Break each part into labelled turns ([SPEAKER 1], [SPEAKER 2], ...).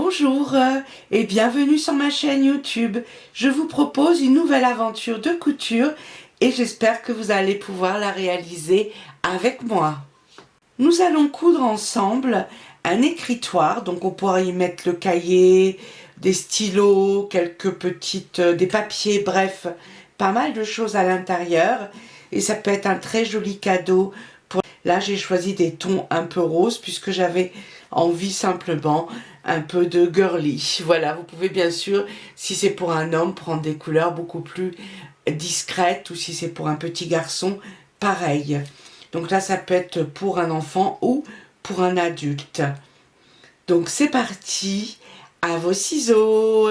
[SPEAKER 1] Bonjour et bienvenue sur ma chaîne YouTube. Je vous propose une nouvelle aventure de couture et j'espère que vous allez pouvoir la réaliser avec moi. Nous allons coudre ensemble un écritoire, donc on pourra y mettre le cahier, des stylos, quelques petites, des papiers, bref, pas mal de choses à l'intérieur et ça peut être un très joli cadeau. Là j'ai choisi des tons un peu roses puisque j'avais envie simplement un peu de girly. Voilà, vous pouvez bien sûr, si c'est pour un homme, prendre des couleurs beaucoup plus discrètes ou si c'est pour un petit garçon, pareil. Donc là, ça peut être pour un enfant ou pour un adulte. Donc c'est parti, à vos ciseaux.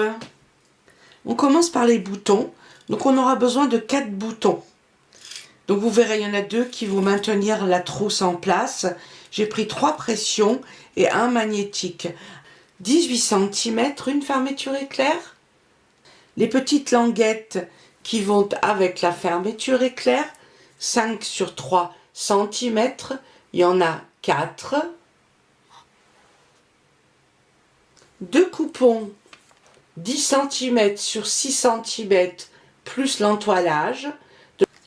[SPEAKER 1] On commence par les boutons. Donc on aura besoin de 4 boutons. Donc vous verrez, il y en a 2 qui vont maintenir la trousse en place. J'ai pris 3 pressions et un magnétique. 18 cm, une fermeture éclair. Les petites languettes qui vont avec la fermeture éclair, 5 sur 3 cm, il y en a 4. 2 coupons 10 cm sur 6 cm plus l'entoilage.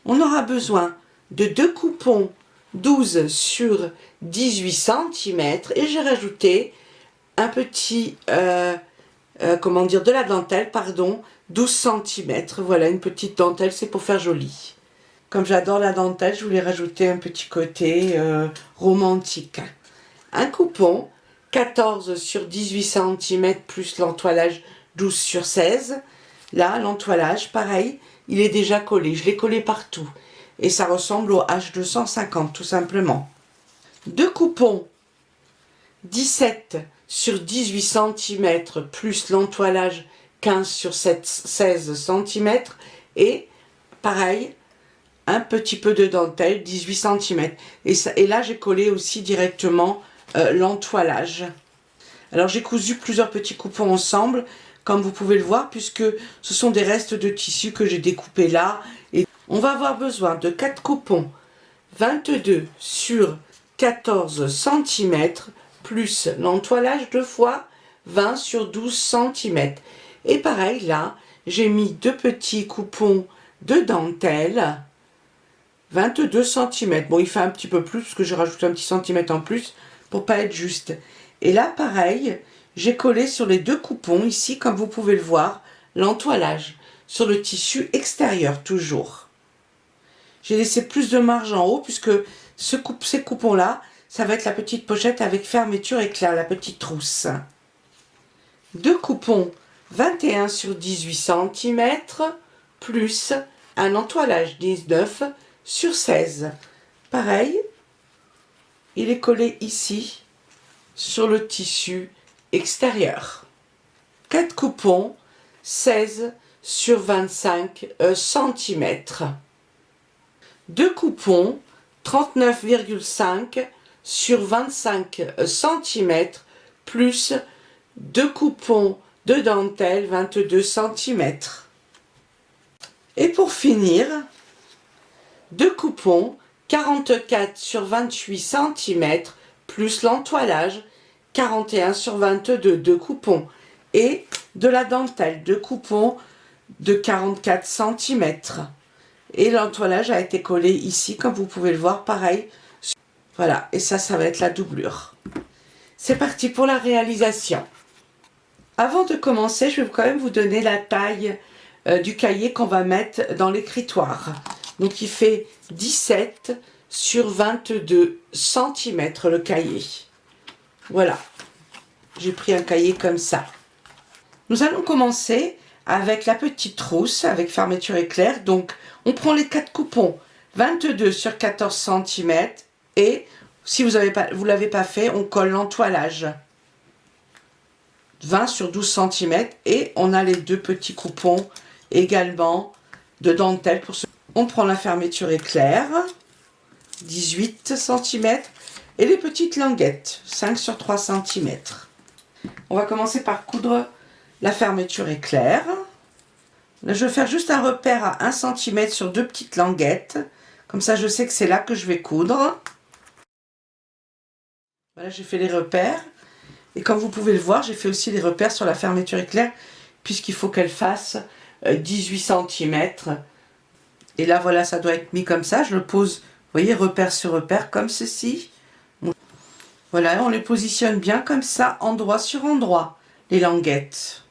[SPEAKER 1] On aura besoin de 2 coupons 12 sur 18 cm et j'ai rajouté un petit, comment dire, de la dentelle, pardon, 12 cm. Voilà, une petite dentelle, c'est pour faire joli. Comme j'adore la dentelle, je voulais rajouter un petit côté romantique. Un coupon, 14 sur 18 cm plus l'entoilage 12 sur 16. Là, l'entoilage, pareil, il est déjà collé. Je l'ai collé partout. Et ça ressemble au H250, tout simplement. 2 coupons, 17 sur 18 cm plus l'entoilage 15 sur 16 cm et pareil un petit peu de dentelle 18 cm et là j'ai collé aussi directement l'entoilage. Alors j'ai cousu plusieurs petits coupons ensemble comme vous pouvez le voir puisque ce sont des restes de tissu que j'ai découpé là et on va avoir besoin de 4 coupons 22 sur 14 cm plus l'entoilage 2 fois 20 sur 12 cm. Et pareil, là, j'ai mis 2 petits coupons de dentelle, 22 cm. Bon, il fait un petit peu plus, parce que j'ai rajouté un petit centimètre en plus, pour pas être juste. Et là, pareil, j'ai collé sur les 2 coupons, ici, comme vous pouvez le voir, l'entoilage, sur le tissu extérieur, toujours. J'ai laissé plus de marge en haut, puisque ces coupons-là, ça va être la petite pochette avec fermeture éclair, la petite trousse. 2 coupons 21 sur 18 cm plus un entoilage 19 sur 16. Pareil, il est collé ici sur le tissu extérieur. 4 coupons 16 sur 25 cm. 2 coupons 39,5 sur 25 cm plus 2 coupons de dentelle 22 cm. Et pour finir, 2 coupons 44 sur 28 cm plus l'entoilage 41 sur 22, 2 coupons et de la dentelle, 2 coupons de 44 cm. Et l'entoilage a été collé ici, comme vous pouvez le voir, pareil. Voilà, et ça va être la doublure. C'est parti pour la réalisation. Avant de commencer, je vais quand même vous donner la taille du cahier qu'on va mettre dans l'écritoire. Donc il fait 17 sur 22 cm le cahier. Voilà, j'ai pris un cahier comme ça. Nous allons commencer avec la petite trousse avec fermeture éclair. Donc on prend les 4 coupons 22 sur 14 cm et si vous l'avez pas fait, on colle l'entoilage 20 sur 12 cm et on a les 2 petits coupons également de dentelle pour ce. On prend la fermeture éclair 18 cm et les petites languettes 5 sur 3 cm. On va commencer par coudre la fermeture éclair. Là, je vais faire juste un repère à 1 cm sur 2 petites languettes. Comme ça, je sais que c'est là que je vais coudre. Voilà, j'ai fait les repères. Et comme vous pouvez le voir, j'ai fait aussi les repères sur la fermeture éclair, puisqu'il faut qu'elle fasse 18 cm. Et là, voilà, ça doit être mis comme ça. Je le pose, vous voyez, repère sur repère, comme ceci. Voilà, on les positionne bien comme ça, endroit sur endroit, les languettes.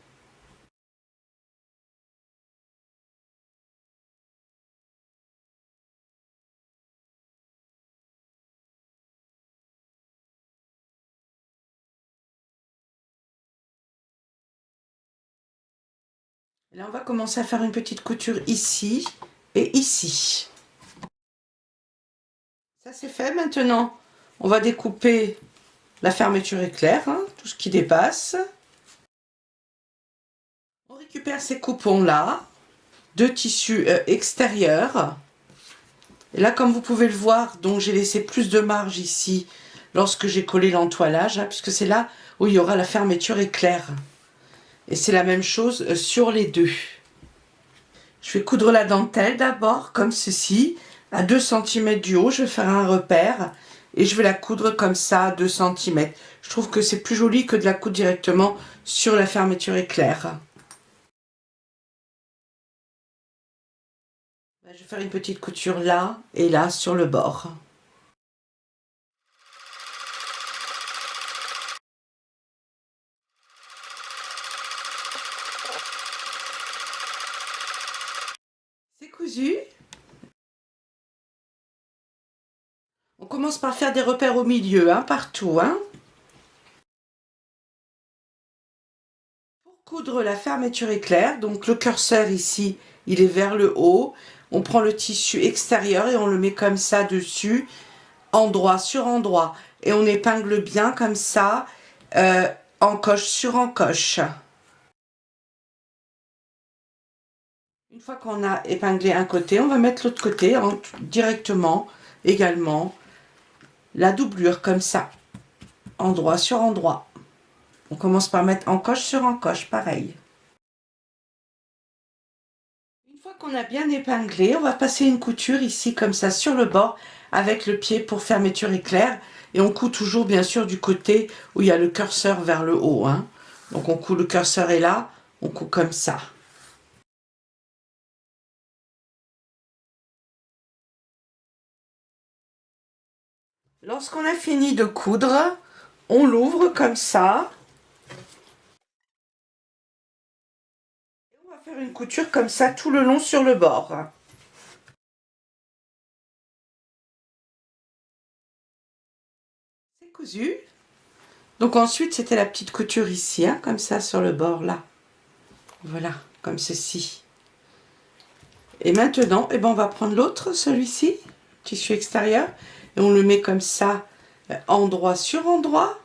[SPEAKER 1] Là, on va commencer à faire une petite couture ici et ici. Ça, c'est fait. Maintenant, on va découper la fermeture éclair, hein, tout ce qui dépasse. On récupère ces coupons-là de tissu extérieur. Et là, comme vous pouvez le voir, donc j'ai laissé plus de marge ici lorsque j'ai collé l'entoilage, hein, puisque c'est là où il y aura la fermeture éclair. Et c'est la même chose sur les deux. Je vais coudre la dentelle d'abord, comme ceci, à 2 cm du haut. Je vais faire un repère et je vais la coudre comme ça à 2 cm. Je trouve que c'est plus joli que de la coudre directement sur la fermeture éclair. Je vais faire une petite couture là et là sur le bord. C'est cousu. On commence par faire des repères au milieu, hein, partout. Hein. Pour coudre la fermeture éclair, donc le curseur ici, il est vers le haut. On prend le tissu extérieur et on le met comme ça dessus, endroit sur endroit. Et on épingle bien comme ça, encoche sur encoche. Une fois qu'on a épinglé un côté, on va mettre l'autre côté directement, également, la doublure comme ça, endroit sur endroit. On commence par mettre encoche sur encoche, pareil. Une fois qu'on a bien épinglé, on va passer une couture ici comme ça sur le bord avec le pied pour fermeture éclair. Et on coud toujours bien sûr du côté où il y a le curseur vers le haut. Hein. Donc on coud, le curseur est là, on coud comme ça. Lorsqu'on a fini de coudre, on l'ouvre comme ça. Et on va faire une couture comme ça tout le long sur le bord. C'est cousu. Donc ensuite, c'était la petite couture ici, hein, comme ça sur le bord là. Voilà, comme ceci. Et maintenant, eh ben, on va prendre l'autre, celui-ci, tissu extérieur, et on le met comme ça, endroit sur endroit.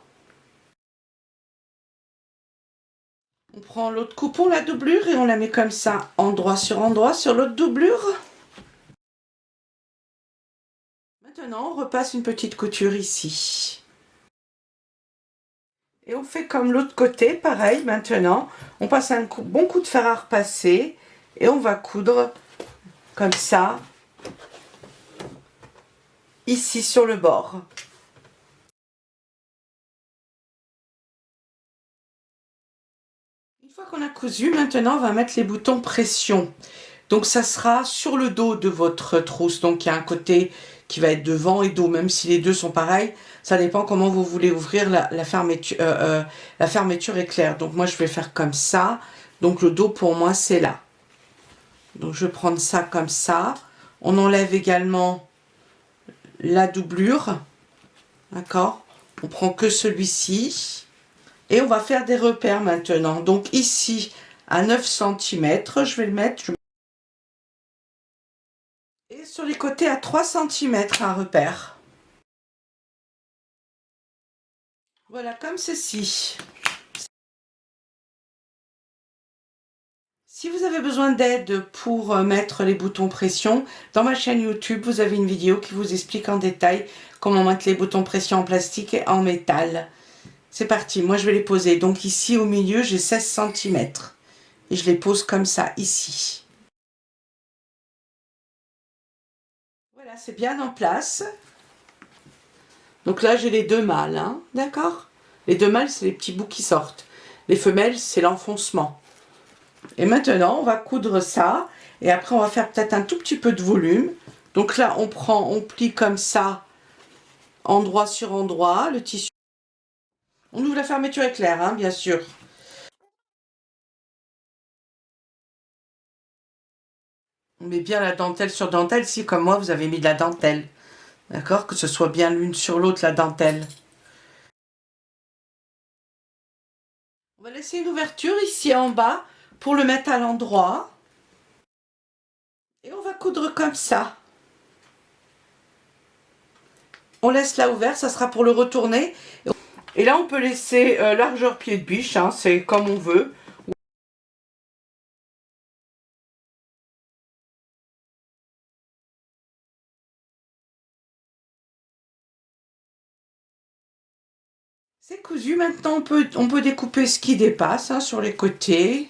[SPEAKER 1] On prend l'autre coupon, la doublure, et on la met comme ça, endroit sur l'autre doublure. Maintenant, on repasse une petite couture ici. Et on fait comme l'autre côté, pareil, maintenant. On passe un bon coup de fer à repasser, et on va coudre comme ça, ici sur le bord. Une fois qu'on a cousu, maintenant on va mettre les boutons pression. Donc ça sera sur le dos de votre trousse. Donc il y a un côté qui va être devant et dos, même si les deux sont pareils. Ça dépend comment vous voulez ouvrir la fermeture éclair. Donc moi je vais faire comme ça. Donc le dos pour moi c'est là. Donc je vais prendre ça comme ça. On enlève également la doublure. D'accord? On prend que celui-ci. Et on va faire des repères maintenant. Donc ici, à 9 cm, je vais le mettre. Et sur les côtés, à 3 cm, un repère. Voilà, comme ceci. Si vous avez besoin d'aide pour mettre les boutons pression, dans ma chaîne YouTube, vous avez une vidéo qui vous explique en détail comment mettre les boutons pression en plastique et en métal. C'est parti, moi je vais les poser. Donc ici au milieu, j'ai 16 cm. Et je les pose comme ça, ici. Voilà, c'est bien en place. Donc là, j'ai les deux mâles, hein, d'accord? Les deux mâles, c'est les petits bouts qui sortent. Les femelles, c'est l'enfoncement. Et maintenant, on va coudre ça. Et après, on va faire peut-être un tout petit peu de volume. Donc là, on plie comme ça, endroit sur endroit, le tissu. On ouvre la fermeture éclair, hein, bien sûr. On met bien la dentelle sur dentelle. Si, comme moi, vous avez mis de la dentelle. D'accord? Que ce soit bien l'une sur l'autre, la dentelle. On va laisser une ouverture ici en bas pour le mettre à l'endroit. Et on va coudre comme ça. On laisse là ouvert, ça sera pour le retourner. Et là, on peut laisser largeur pied de biche, hein, c'est comme on veut. C'est cousu, maintenant on peut découper ce qui dépasse hein, sur les côtés.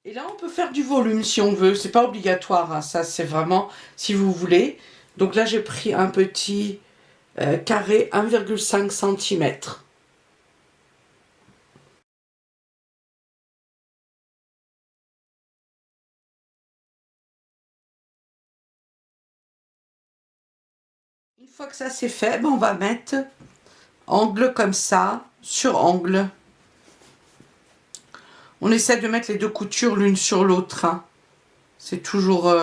[SPEAKER 1] Et là, on peut faire du volume si on veut, c'est pas obligatoire, hein, ça c'est vraiment si vous voulez. Donc là, j'ai pris un petit carré 1,5 cm. Une fois que ça c'est fait, ben, on va mettre angle comme ça, sur angle. On essaie de mettre les deux coutures l'une sur l'autre. Hein. C'est toujours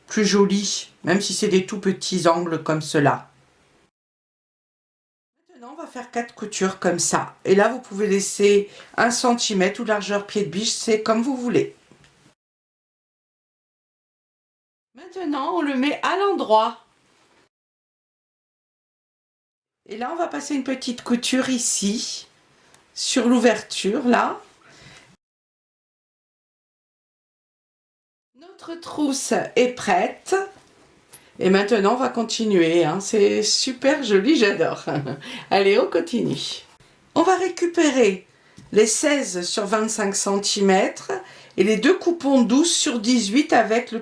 [SPEAKER 1] plus joli, même si c'est des tout petits angles comme cela. Maintenant, on va faire 4 coutures comme ça. Et là, vous pouvez laisser 1 cm ou largeur pied de biche, c'est comme vous voulez. Maintenant, on le met à l'endroit. Et là, on va passer une petite couture ici, sur l'ouverture, là. Notre trousse est prête. Et maintenant, on va continuer. Hein. C'est super joli, j'adore. Allez, on continue. On va récupérer les 16 sur 25 cm et les deux coupons 12 sur 18 avec la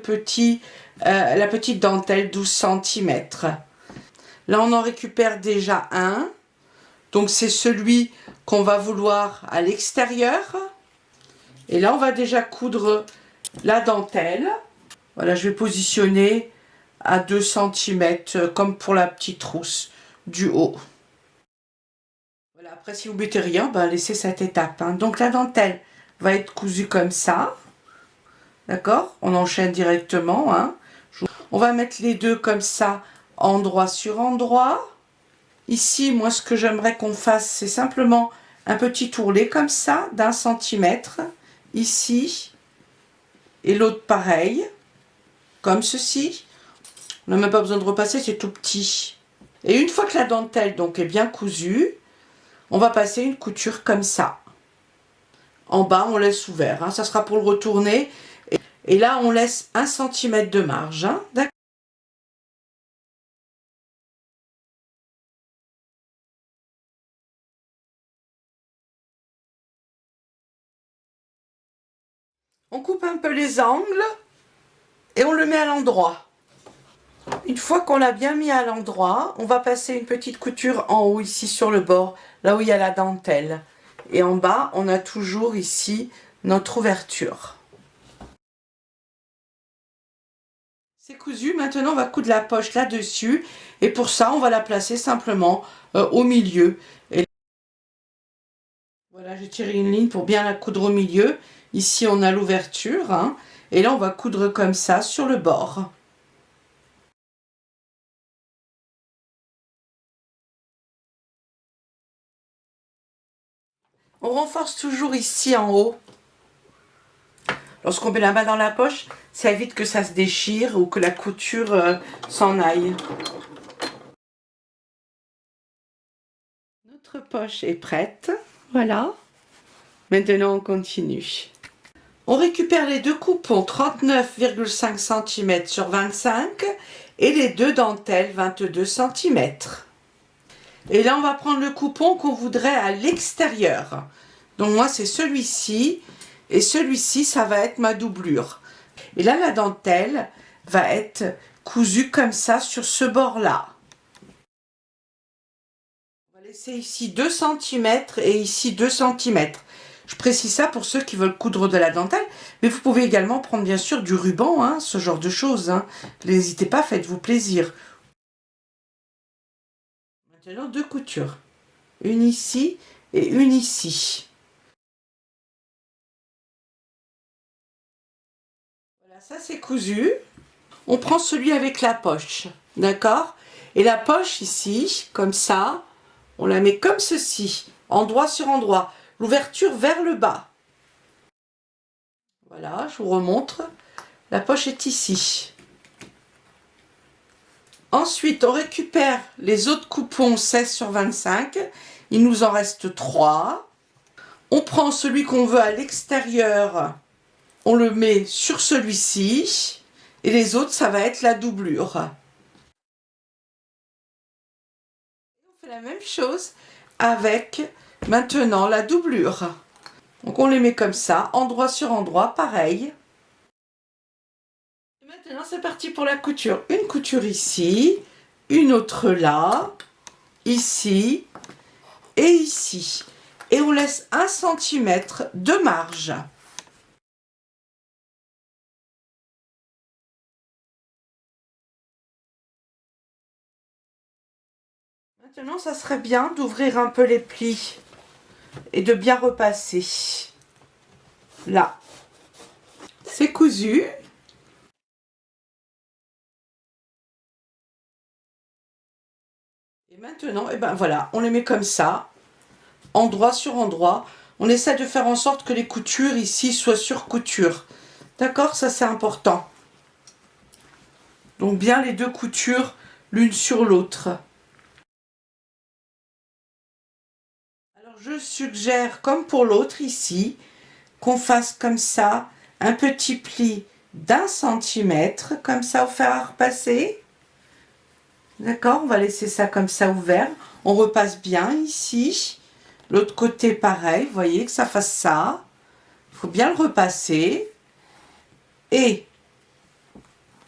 [SPEAKER 1] petite dentelle 12 cm. Là, on en récupère déjà un. Donc, c'est celui qu'on va vouloir à l'extérieur. Et là, on va déjà coudre la dentelle. Voilà, je vais positionner à 2 cm, comme pour la petite trousse du haut. Voilà, après, si vous ne mettez rien, ben, laissez cette étape. Hein. Donc, la dentelle va être cousue comme ça. D'accord? On enchaîne directement. Hein. On va mettre les deux comme ça, endroit sur endroit. Ici, moi, ce que j'aimerais qu'on fasse, c'est simplement un petit ourlet comme ça, d'1 centimètre. Ici. Et l'autre pareil. Comme ceci. On n'a même pas besoin de repasser, c'est tout petit. Et une fois que la dentelle donc est bien cousue, on va passer une couture comme ça. En bas, on laisse ouvert. Hein, ça sera pour le retourner. Et là, on laisse 1 cm de marge. Hein, d'accord. On coupe un peu les angles et on le met à l'endroit. Une fois qu'on l'a bien mis à l'endroit, on va passer une petite couture en haut ici sur le bord, là où il y a la dentelle. Et en bas, on a toujours ici notre ouverture. C'est cousu, maintenant on va coudre la poche là-dessus. Et pour ça, on va la placer simplement au milieu. Et voilà, j'ai tiré une ligne pour bien la coudre au milieu. Ici, on a l'ouverture. Hein, et là, on va coudre comme ça sur le bord. On renforce toujours ici en haut. Lorsqu'on met la main dans la poche, ça évite que ça se déchire ou que la couture s'en aille. Notre poche est prête. Voilà. Maintenant, on continue. On récupère les deux coupons 39,5 cm sur 25 et les deux dentelles 22 cm. Et là, on va prendre le coupon qu'on voudrait à l'extérieur. Donc moi, c'est celui-ci. Et celui-ci, ça va être ma doublure. Et là, la dentelle va être cousue comme ça sur ce bord-là. On va laisser ici 2 cm et ici 2 cm. Je précise ça pour ceux qui veulent coudre de la dentelle, mais vous pouvez également prendre bien sûr du ruban, hein, ce genre de choses. Hein. N'hésitez pas, faites-vous plaisir. Maintenant, 2 coutures. Une ici et une ici. Voilà, ça c'est cousu. On prend celui avec la poche, d'accord? Et la poche ici, comme ça, on la met comme ceci, endroit sur endroit. L'ouverture vers le bas. Voilà, je vous remontre. La poche est ici. Ensuite, on récupère les autres coupons 16 sur 25. Il nous en reste 3. On prend celui qu'on veut à l'extérieur. On le met sur celui-ci. Et les autres, ça va être la doublure. On fait la même chose avec maintenant la doublure. Donc on les met comme ça, endroit sur endroit, pareil. Et maintenant c'est parti pour la couture. Une couture ici, une autre là, ici et ici. Et on laisse 1 cm de marge. Maintenant ça serait bien d'ouvrir un peu les plis et de bien repasser. Là, c'est cousu. Et maintenant, et ben voilà, on les met comme ça, endroit sur endroit. On essaie de faire en sorte que les coutures ici soient sur couture. D'accord, ça c'est important. Donc bien les 2 coutures l'une sur l'autre. Alors je suggère, comme pour l'autre ici, qu'on fasse comme ça un petit pli d'1 centimètre, comme ça au fer à repasser. D'accord, on va laisser ça comme ça ouvert. On repasse bien ici. L'autre côté pareil, vous voyez que ça fasse ça. Il faut bien le repasser. Et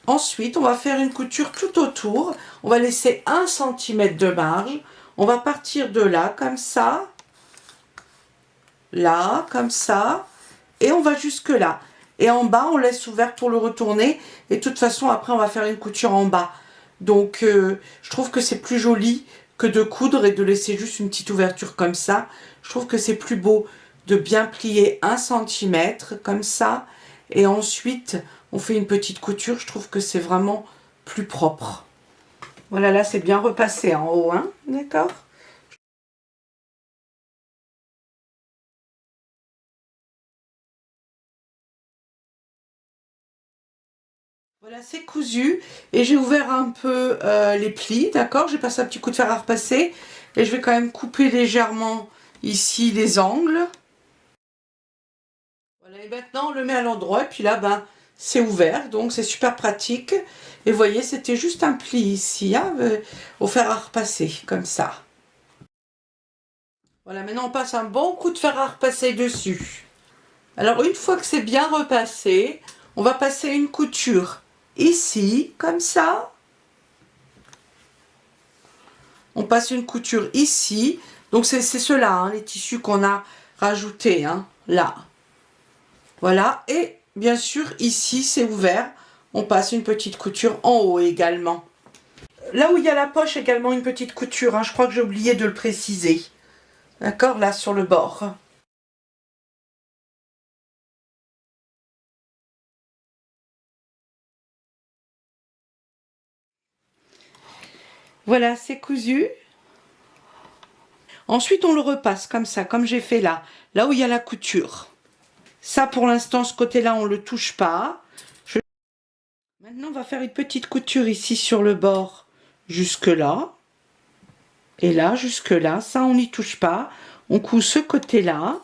[SPEAKER 1] ensuite, on va faire une couture tout autour. On va laisser 1 cm de marge. On va partir de là, comme ça. Là, comme ça. Et on va jusque là. Et en bas, on laisse ouvert pour le retourner. Et de toute façon, après, on va faire une couture en bas. Donc, je trouve que c'est plus joli que de coudre et de laisser juste une petite ouverture comme ça. Je trouve que c'est plus beau de bien plier 1 cm comme ça. Et ensuite, on fait une petite couture. Je trouve que c'est vraiment plus propre. Voilà, là, c'est bien repassé en haut, hein, d'accord? Voilà, c'est cousu et j'ai ouvert un peu les plis, d'accord? J'ai passé un petit coup de fer à repasser et je vais quand même couper légèrement ici les angles. Voilà, et maintenant on le met à l'endroit et puis là, ben, c'est ouvert, donc c'est super pratique. Et vous voyez, c'était juste un pli ici, hein, au fer à repasser, comme ça. Voilà, maintenant on passe un bon coup de fer à repasser dessus. Alors une fois que c'est bien repassé, on va passer une couture ici, comme ça. On passe une couture ici. Donc c'est ceux-là, hein, les tissus qu'on a rajoutés, hein, là. Voilà, et bien sûr ici c'est ouvert. On passe une petite couture en haut également. Là où il y a la poche également une petite couture, hein, je crois que j'ai oublié de le préciser. D'accord, là sur le bord. Voilà, c'est cousu. Ensuite, on le repasse comme ça, comme j'ai fait là, là où il y a la couture. Ça, pour l'instant, ce côté-là, on ne le touche pas. Maintenant, on va faire une petite couture ici sur le bord, jusque là. Et là, jusque là. Ça, on n'y touche pas. On coud ce côté-là.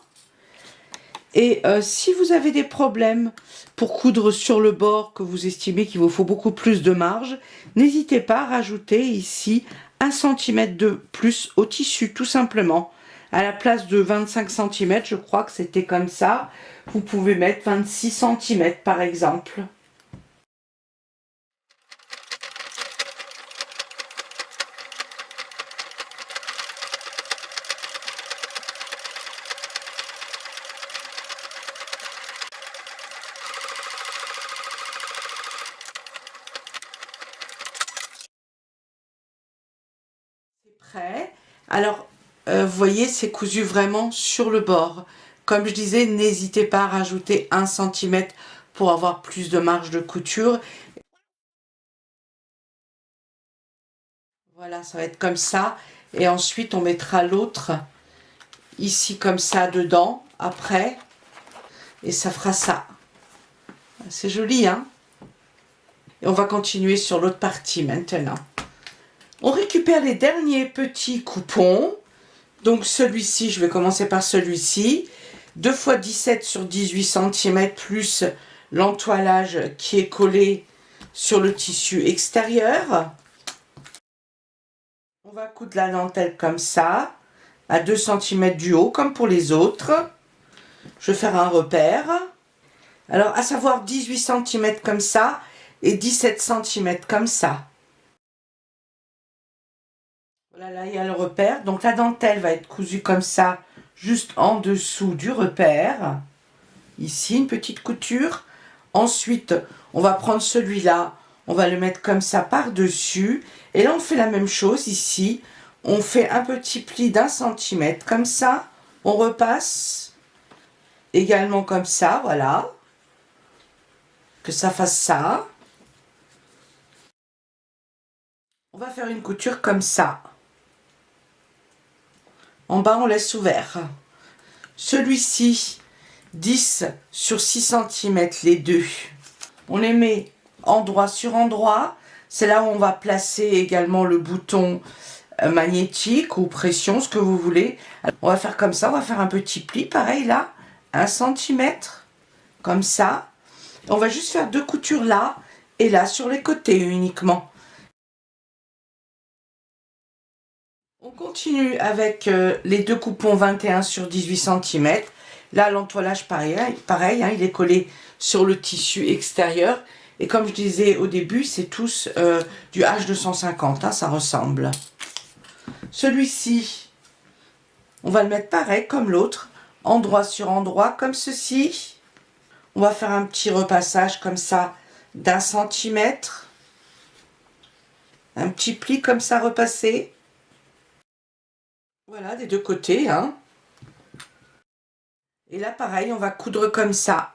[SPEAKER 1] Et si vous avez des problèmes pour coudre sur le bord, que vous estimez qu'il vous faut beaucoup plus de marge, n'hésitez pas à rajouter ici 1 cm de plus au tissu, tout simplement. À la place de 25 cm, je crois que c'était comme ça, vous pouvez mettre 26 cm par exemple. Alors, vous voyez, c'est cousu vraiment sur le bord. Comme je disais, n'hésitez pas à rajouter 1 cm pour avoir plus de marge de couture. Voilà, ça va être comme ça. Et ensuite, on mettra l'autre ici comme ça dedans, après. Et ça fera ça. C'est joli, hein? Et on va continuer sur l'autre partie maintenant. On récupère les derniers petits coupons. Donc celui-ci, je vais commencer par celui-ci. 2 x 17 sur 18 cm plus l'entoilage qui est collé sur le tissu extérieur. On va coudre la dentelle comme ça, à 2 cm du haut, comme pour les autres. Je vais faire un repère. Alors, à savoir 18 cm comme ça et 17 cm comme ça. Voilà, là, il y a le repère. Donc, la dentelle va être cousue comme ça, juste en dessous du repère. Ici, une petite couture. Ensuite, on va prendre celui-là. On va le mettre comme ça par-dessus. Et là, on fait la même chose ici. On fait un petit pli d'1 centimètre comme ça. On repasse également comme ça, voilà. Que ça fasse ça. On va faire une couture comme ça. En bas, on laisse ouvert. Celui-ci, 10 sur 6 cm les deux. On les met endroit sur endroit. C'est là où on va placer également le bouton magnétique ou pression, ce que vous voulez. Alors, on va faire comme ça, on va faire un petit pli, pareil là, 1 centimètre, comme ça. On va juste faire 2 coutures là et là sur les côtés uniquement. On continue avec les 2 coupons 21 sur 18 cm. Là, l'entoilage, pareil, hein, il est collé sur le tissu extérieur. Et comme je disais au début, c'est tous du H250, hein, ça ressemble. Celui-ci, on va le mettre pareil comme l'autre, endroit sur endroit, comme ceci. On va faire un petit repassage comme ça d'1 centimètre. Un petit pli comme ça repassé. Voilà, des deux côtés, hein. Et là, pareil, on va coudre comme ça,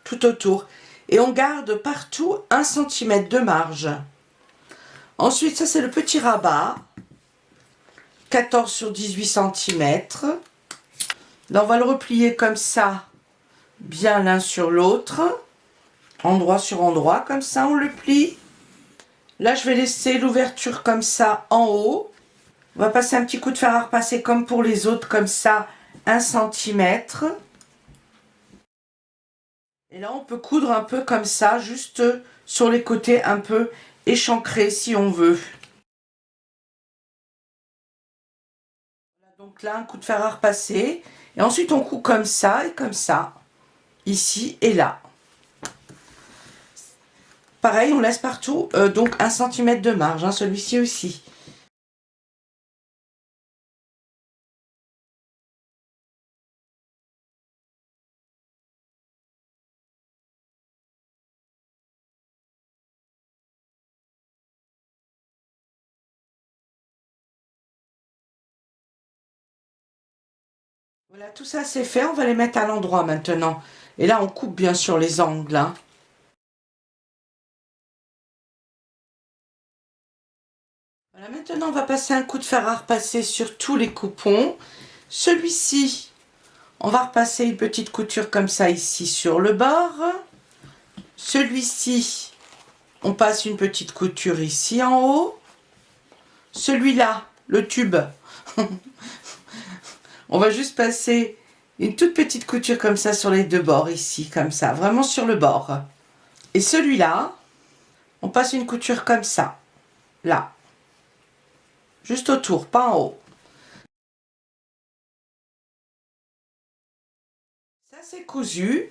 [SPEAKER 1] tout autour. Et on garde partout 1 cm de marge. Ensuite, ça, c'est le petit rabat. 14 sur 18 cm. Là, on va le replier comme ça, bien l'un sur l'autre. Endroit sur endroit, comme ça, on le plie. Là, je vais laisser l'ouverture comme ça en haut. On va passer un petit coup de fer à repasser comme pour les autres, comme ça, 1 centimètre. Et là, on peut coudre un peu comme ça, juste sur les côtés, un peu échancré si on veut. Donc là, un coup de fer à repasser. Et ensuite, on coud comme ça et comme ça, ici et là. Pareil, on laisse partout, donc 1 cm de marge, hein, celui-ci aussi. Voilà, tout ça c'est fait, on va les mettre à l'endroit maintenant. Et là, on coupe bien sûr les angles, hein. Voilà, maintenant on va passer un coup de fer à repasser sur tous les coupons. Celui-ci, on va repasser une petite couture comme ça ici sur le bord. Celui-ci, on passe une petite couture ici en haut. Celui-là, le tube, on va juste passer une toute petite couture comme ça sur les deux bords ici, comme ça, vraiment sur le bord. Et celui-là, on passe une couture comme ça, là. Juste autour, pas en haut. Ça, c'est cousu.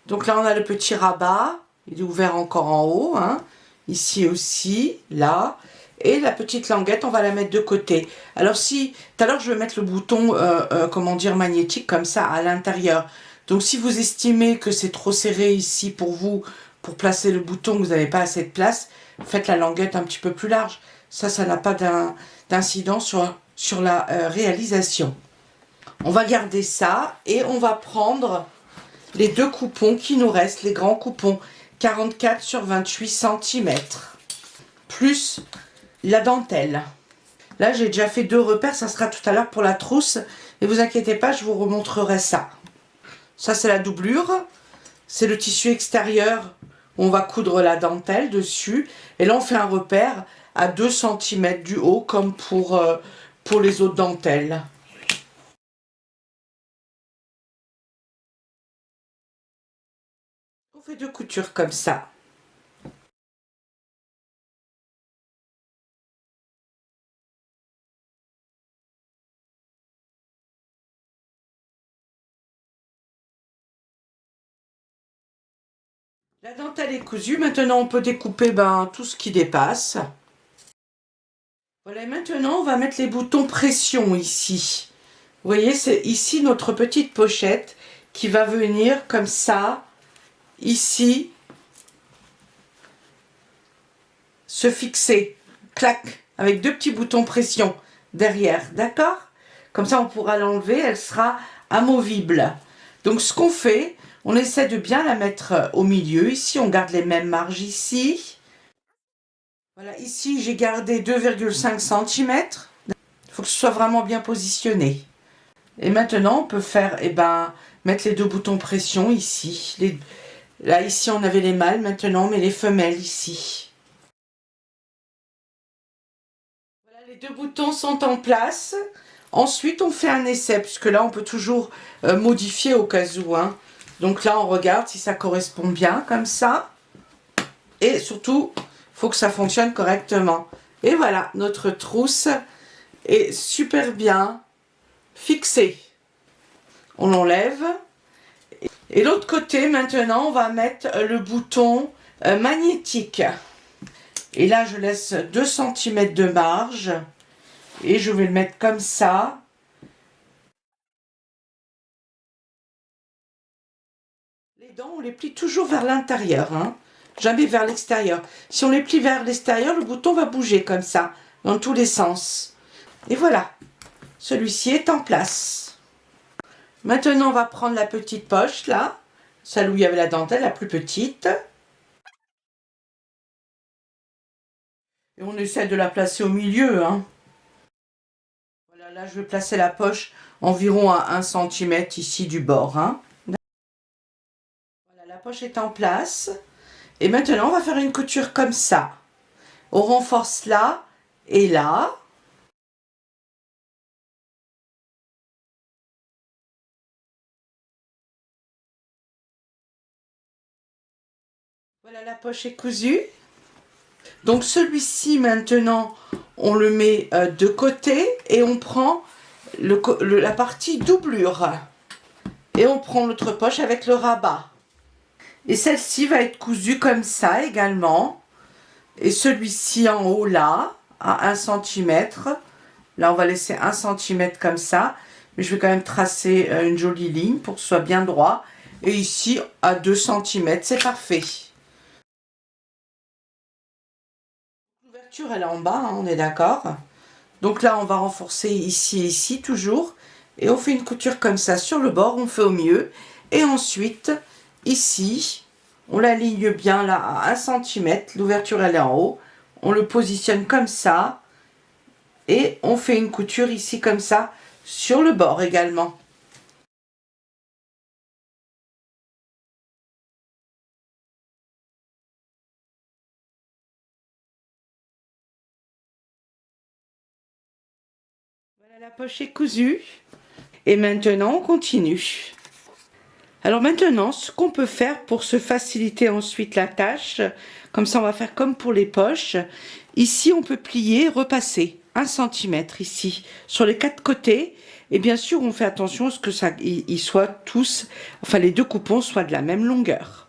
[SPEAKER 1] Donc là, on a le petit rabat. Il est ouvert encore en haut, hein. Ici aussi, là. Et la petite languette, on va la mettre de côté. Alors si, tout à l'heure, je vais mettre le bouton, comment dire, magnétique, comme ça, à l'intérieur. Donc si vous estimez que c'est trop serré ici pour vous, pour placer le bouton, que vous n'avez pas assez de place, faites la languette un petit peu plus large. Ça n'a pas d'incidence sur la réalisation. On va garder ça et on va prendre les deux coupons qui nous restent, les grands coupons 44 sur 28 cm, plus la dentelle. Là, j'ai déjà fait 2 repères, ça sera tout à l'heure pour la trousse. Et vous inquiétez pas, je vous remontrerai ça. Ça, c'est la doublure. C'est le tissu extérieur où on va coudre la dentelle dessus. Et là, on fait un repère à 2 cm du haut, comme pour les autres dentelles. On fait 2 coutures comme ça. La dentelle est cousue. Maintenant, on peut découper tout ce qui dépasse. Voilà, et maintenant, on va mettre les boutons pression ici. Vous voyez, c'est ici notre petite pochette qui va venir comme ça, ici, se fixer. Clac, avec 2 petits boutons pression derrière, d'accord? Comme ça, on pourra l'enlever, elle sera amovible. Donc, ce qu'on fait, on essaie de bien la mettre au milieu. Ici, on garde les mêmes marges ici. Voilà, ici, j'ai gardé 2,5 cm. Il faut que ce soit vraiment bien positionné. Et maintenant, on peut faire, mettre les 2 boutons pression ici. Là, ici, on avait les mâles. Maintenant, on met les femelles ici. Voilà, les 2 boutons sont en place. Ensuite, on fait un essai, puisque là, on peut toujours modifier au cas où. Hein. Donc là, on regarde si ça correspond bien, comme ça. Et surtout, il faut que ça fonctionne correctement. Et voilà, notre trousse est super bien fixée. On l'enlève. Et l'autre côté, maintenant, on va mettre le bouton magnétique. Et là, je laisse 2 cm de marge. Et je vais le mettre comme ça. Les dents, on les plie toujours vers l'intérieur, hein, jamais vers l'extérieur. Si on les plie vers l'extérieur, le bouton va bouger comme ça, dans tous les sens. Et voilà, celui-ci est en place. Maintenant, on va prendre la petite poche, là, celle où il y avait la dentelle, la plus petite. Et on essaie de la placer au milieu, hein. Voilà, là, je vais placer la poche environ à 1 cm ici du bord, hein. Voilà, la poche est en place. Et maintenant, on va faire une couture comme ça. On renforce là et là. Voilà, la poche est cousue. Donc celui-ci, maintenant, on le met de côté et on prend la partie doublure. Et on prend notre poche avec le rabat. Et celle-ci va être cousue comme ça également. Et celui-ci en haut là, à 1 cm. Là, on va laisser 1 cm comme ça. Mais je vais quand même tracer une jolie ligne pour que ce soit bien droit. Et ici, à 2 cm, c'est parfait. L'ouverture, elle est en bas, hein, on est d'accord. Donc là, on va renforcer ici et ici, toujours. Et on fait une couture comme ça sur le bord, on fait au mieux. Et ensuite, ici, on l'aligne bien là à 1 cm. L'ouverture, elle est en haut. On le positionne comme ça. Et on fait une couture ici comme ça, sur le bord également. Voilà, la poche est cousue. Et maintenant, on continue. Alors maintenant, ce qu'on peut faire pour se faciliter ensuite la tâche, comme ça on va faire comme pour les poches. Ici, on peut plier, repasser 1 cm ici, sur les 4 côtés. Et bien sûr, on fait attention à ce que ils soient tous, enfin les 2 coupons soient de la même longueur.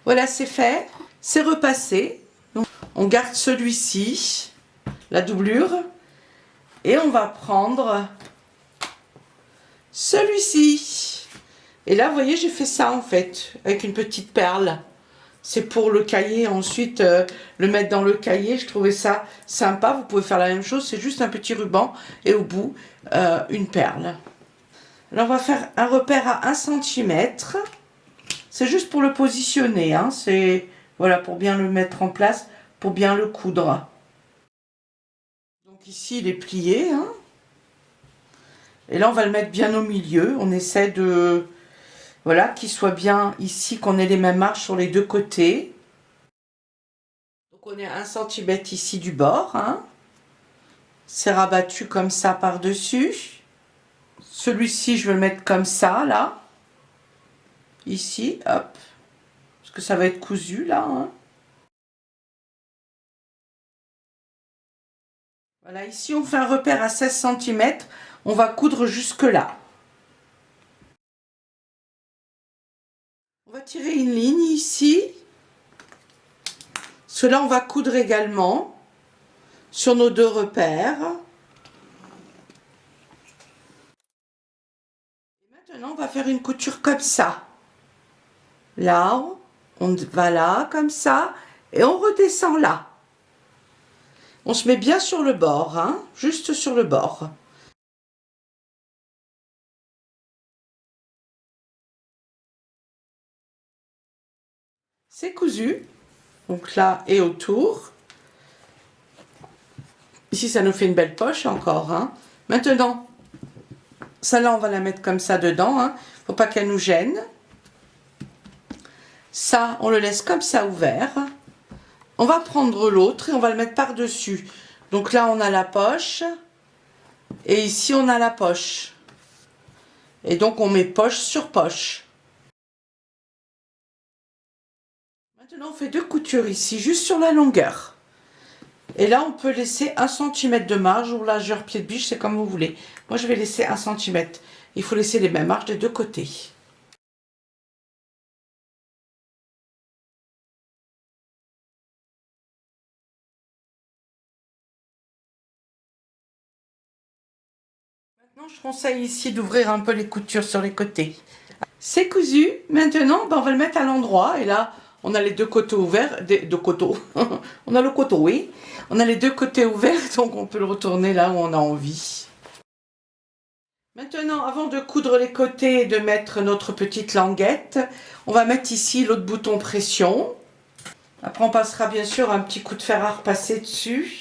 [SPEAKER 1] Voilà, c'est fait, c'est repassé. Donc, on garde celui-ci, la doublure, et on va prendre celui-ci. Et là, vous voyez, j'ai fait ça en fait, avec une petite perle. c'est pour le cahier, ensuite le mettre dans le cahier. Je trouvais ça sympa. Vous pouvez faire la même chose, c'est juste un petit ruban et au bout une perle. Alors on va faire un repère à 1 cm. C'est juste pour le positionner, hein. C'est voilà, pour bien le mettre en place, pour bien le coudre. Donc ici il est plié, hein. Et là on va le mettre bien au milieu. On essaie de voilà, qu'il soit bien ici, qu'on ait les mêmes marges sur les deux côtés. Donc on est à 1 cm ici du bord, hein. C'est rabattu comme ça par-dessus. Celui-ci, je vais le mettre comme ça, là. Ici, hop. Parce que ça va être cousu, là, hein. Voilà, ici, on fait un repère à 16 cm. On va coudre jusque là. On va tirer une ligne ici. Cela, on va coudre également sur nos deux repères. Et maintenant, on va faire une couture comme ça. Là, on va là, comme ça, et on redescend là. On se met bien sur le bord, hein, juste sur le bord. C'est cousu, donc là et autour. Ici, ça nous fait une belle poche encore, hein. Maintenant, celle-là, on va la mettre comme ça dedans, hein. Faut pas qu'elle nous gêne. Ça, on le laisse comme ça ouvert. On va prendre l'autre et on va le mettre par-dessus. Donc là, on a la poche. Et ici, on a la poche. Et donc, on met poche sur poche. Maintenant, on fait 2 coutures ici, juste sur la longueur. Et là, on peut laisser 1 cm de marge ou largeur pied de biche, c'est comme vous voulez. Moi, je vais laisser 1 cm. Il faut laisser les mêmes marges des deux côtés. Maintenant, je conseille ici d'ouvrir un peu les coutures sur les côtés. C'est cousu. Maintenant, ben, on va le mettre à l'endroit. Et là, on a les deux côtés ouverts. Deux côtés. On a le coteau, oui. On a les deux côtés ouverts, donc on peut le retourner là où on a envie. Maintenant, avant de coudre les côtés et de mettre notre petite languette, on va mettre ici l'autre bouton pression. Après, on passera bien sûr un petit coup de fer à repasser dessus.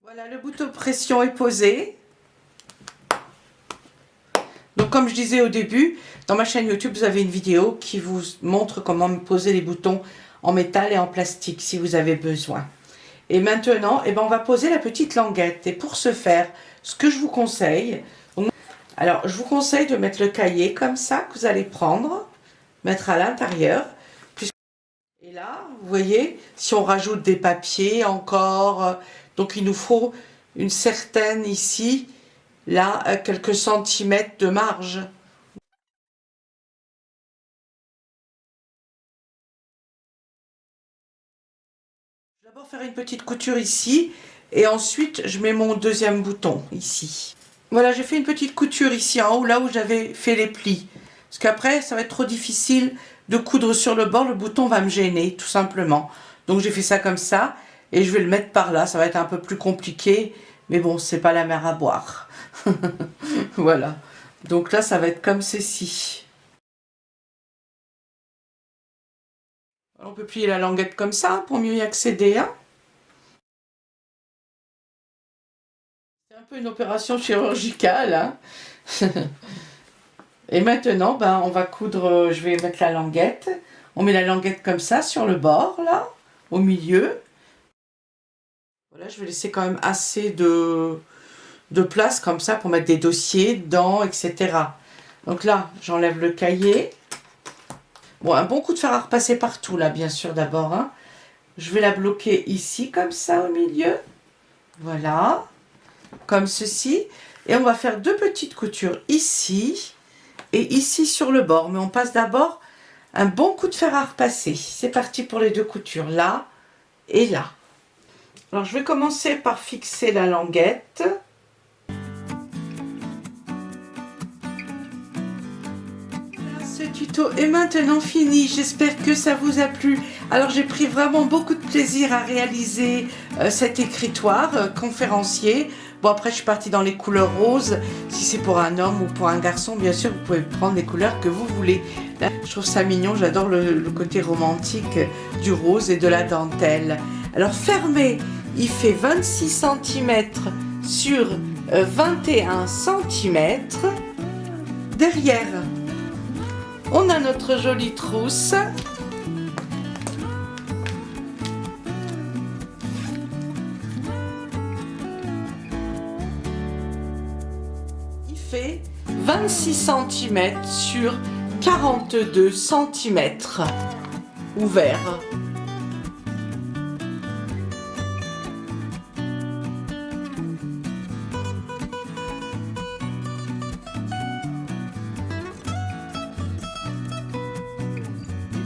[SPEAKER 1] Voilà, le bouton pression est posé. Donc, comme je disais au début, dans ma chaîne YouTube, vous avez une vidéo qui vous montre comment poser les boutons en métal et en plastique si vous avez besoin. Et maintenant, eh ben, on va poser la petite languette. Et pour ce faire, ce que je vous conseille, alors je vous conseille de mettre le cahier comme ça que vous allez prendre, mettre à l'intérieur. Et là, vous voyez, si on rajoute des papiers encore, donc il nous faut une certaine ici, là, quelques centimètres de marge. Je vais d'abord faire une petite couture ici et ensuite je mets mon deuxième bouton ici. Voilà, j'ai fait une petite couture ici en haut, là où j'avais fait les plis. Parce qu'après, ça va être trop difficile de coudre sur le bord, le bouton va me gêner, tout simplement. Donc j'ai fait ça comme ça et je vais le mettre par là. Ça va être un peu plus compliqué, mais bon, c'est pas la mer à boire. Voilà. Donc là, ça va être comme ceci. On peut plier la languette comme ça pour mieux y accéder, hein. C'est un peu une opération chirurgicale, hein. Et maintenant, ben, on va coudre, je vais mettre la languette. On met la languette comme ça sur le bord, là, au milieu. Voilà, je vais laisser quand même assez de place comme ça pour mettre des dossiers dedans, etc. Donc là, j'enlève le cahier. Bon, un bon coup de fer à repasser partout, là, bien sûr, d'abord, hein. Je vais la bloquer ici, comme ça, au milieu. Voilà, comme ceci. Et on va faire 2 petites coutures ici et ici sur le bord. Mais on passe d'abord un bon coup de fer à repasser. C'est parti pour les 2 coutures, là et là. Alors, je vais commencer par fixer la languette. tuto est maintenant fini, j'espère que ça vous a plu. Alors j'ai pris vraiment beaucoup de plaisir à réaliser cet écritoire conférencier. Bon, après je suis partie dans les couleurs roses. Si c'est pour un homme ou pour un garçon, bien sûr vous pouvez prendre les couleurs que vous voulez. Là, je trouve ça mignon, j'adore le côté romantique du rose et de la dentelle. Alors fermé, il fait 26 cm sur 21 cm. Derrière, on a notre jolie trousse. Il fait 26 cm sur 42 cm ouvert.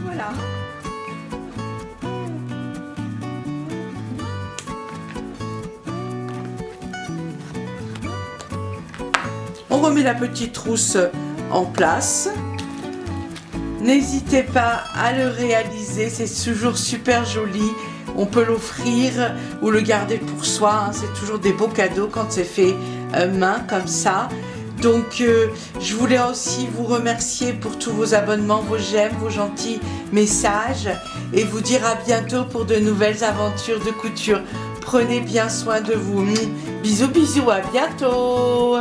[SPEAKER 1] Voilà. On remet la petite trousse en place. N'hésitez pas à le réaliser, c'est toujours super joli. On peut l'offrir ou le garder pour soi, hein. C'est toujours des beaux cadeaux quand c'est fait main comme ça. Donc je voulais aussi vous remercier pour tous vos abonnements, vos j'aime, vos gentils messages et vous dire à bientôt pour de nouvelles aventures de couture. Prenez bien soin de vous. Bisous bisous, à bientôt.